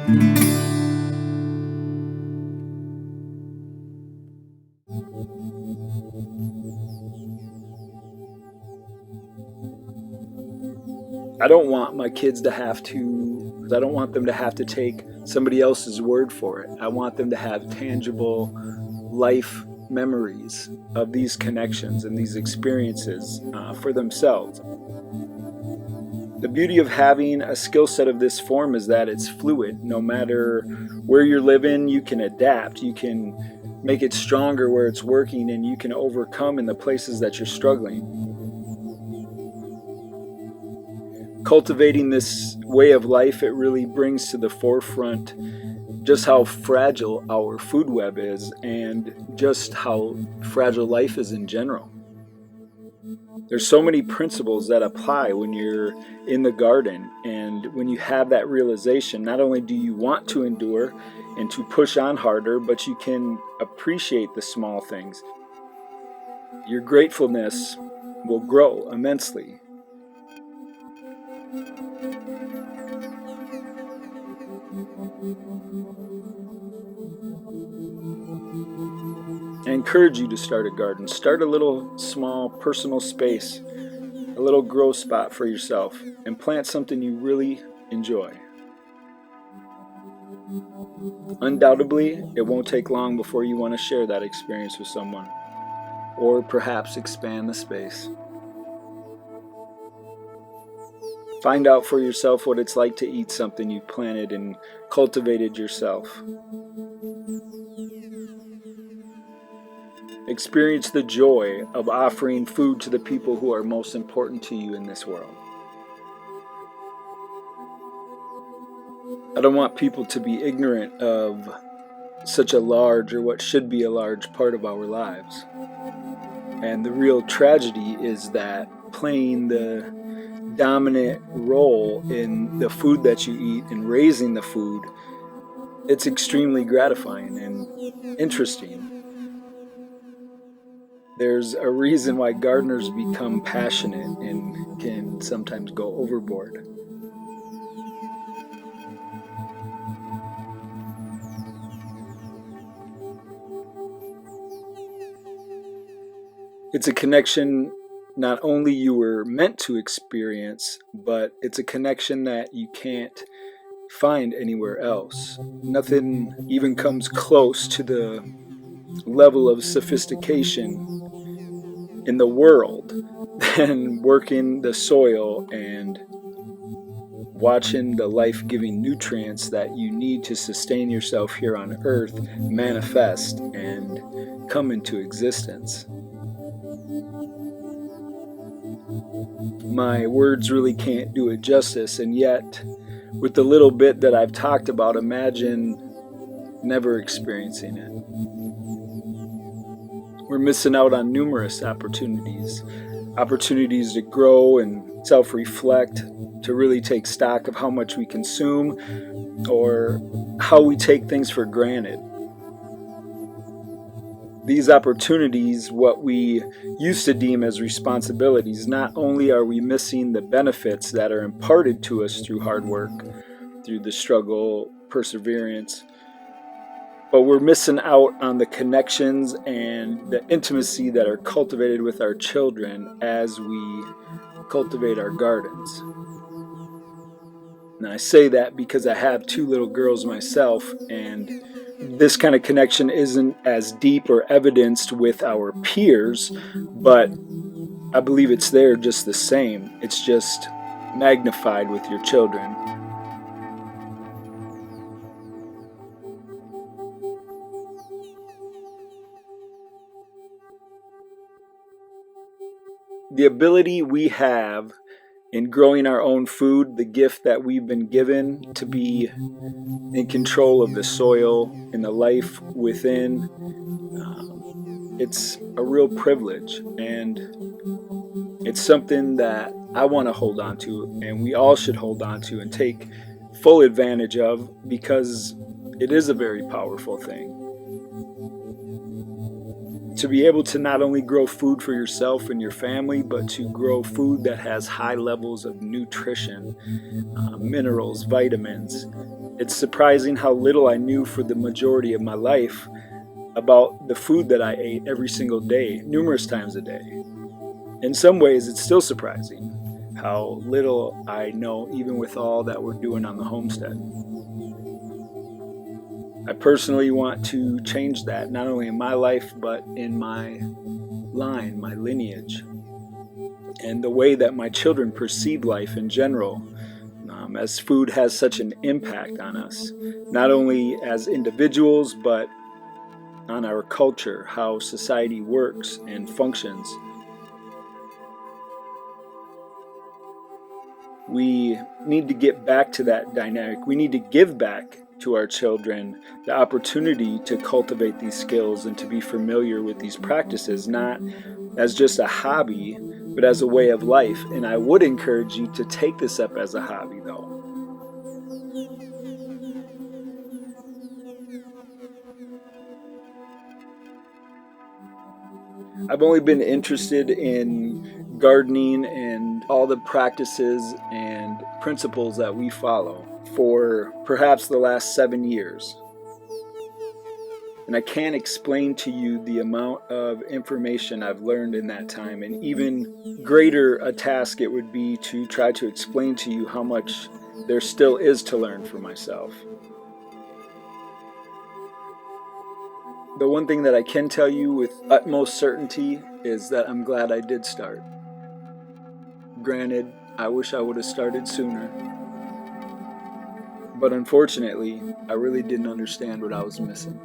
I don't want my kids to have to, I don't want them to have to take somebody else's word for it. I want them to have tangible life memories of these connections and these experiences for themselves. The beauty of having a skill set of this form is that it's fluid. No matter where you're living, you can adapt. You can make it stronger where it's working, and you can overcome in the places that you're struggling. Cultivating this way of life, it really brings to the forefront just how fragile our food web is and just how fragile life is in general. There's so many principles that apply when you're in the garden, and when you have that realization, not only do you want to endure and to push on harder, but you can appreciate the small things. Your gratefulness will grow immensely. I encourage you to start a garden. Start a little small personal space, a little grow spot for yourself, and plant something you really enjoy. Undoubtedly, it won't take long before you want to share that experience with someone, or perhaps expand the space. Find out for yourself what it's like to eat something you've planted and cultivated yourself. Experience the joy of offering food to the people who are most important to you in this world. I don't want people to be ignorant of such a large, or what should be a large, part of our lives. And the real tragedy is that playing the dominant role in the food that you eat and raising the food, it's extremely gratifying and interesting. There's a reason why gardeners become passionate and can sometimes go overboard. It's a connection not only you were meant to experience, but it's a connection that you can't find anywhere else. Nothing even comes close to the level of sophistication in the world than working the soil and watching the life-giving nutrients that you need to sustain yourself here on earth manifest and come into existence. My words really can't do it justice, and yet, with the little bit that I've talked about, imagine never experiencing it. We're missing out on numerous opportunities to grow and self-reflect, to really take stock of how much we consume or how we take things for granted. These opportunities, what we used to deem as responsibilities, not only are we missing the benefits that are imparted to us through hard work, through the struggle, perseverance, but we're missing out on the connections and the intimacy that are cultivated with our children as we cultivate our gardens. And I say that because I have two little girls myself, and this kind of connection isn't as deep or evidenced with our peers, but I believe it's there just the same. It's just magnified with your children. The ability we have in growing our own food, the gift that we've been given to be in control of the soil and the life within, it's a real privilege, and it's something that I want to hold on to, and we all should hold on to and take full advantage of, because it is a very powerful thing. To be able to not only grow food for yourself and your family, but to grow food that has high levels of nutrition, minerals, vitamins, It's surprising how little I knew for the majority of my life about the food that I ate every single day, numerous times a day. In some ways, it's still surprising how little I know, even with all that we're doing on the homestead. I personally want to change that, not only in my life, but in my line, my lineage, and the way that my children perceive life in general, as food has such an impact on us, not only as individuals, but on our culture, how society works and functions. We need to get back to that dynamic. We need to give back to our children the opportunity to cultivate these skills and to be familiar with these practices, not as just a hobby, but as a way of life. And I would encourage you to take this up as a hobby, though. I've only been interested in gardening and all the practices and principles that we follow for perhaps the last 7 years. And I can't explain to you the amount of information I've learned in that time. And even greater a task it would be to try to explain to you how much there still is to learn for myself. The one thing that I can tell you with utmost certainty is that I'm glad I did start. Granted, I wish I would have started sooner, but unfortunately, I really didn't understand what I was missing.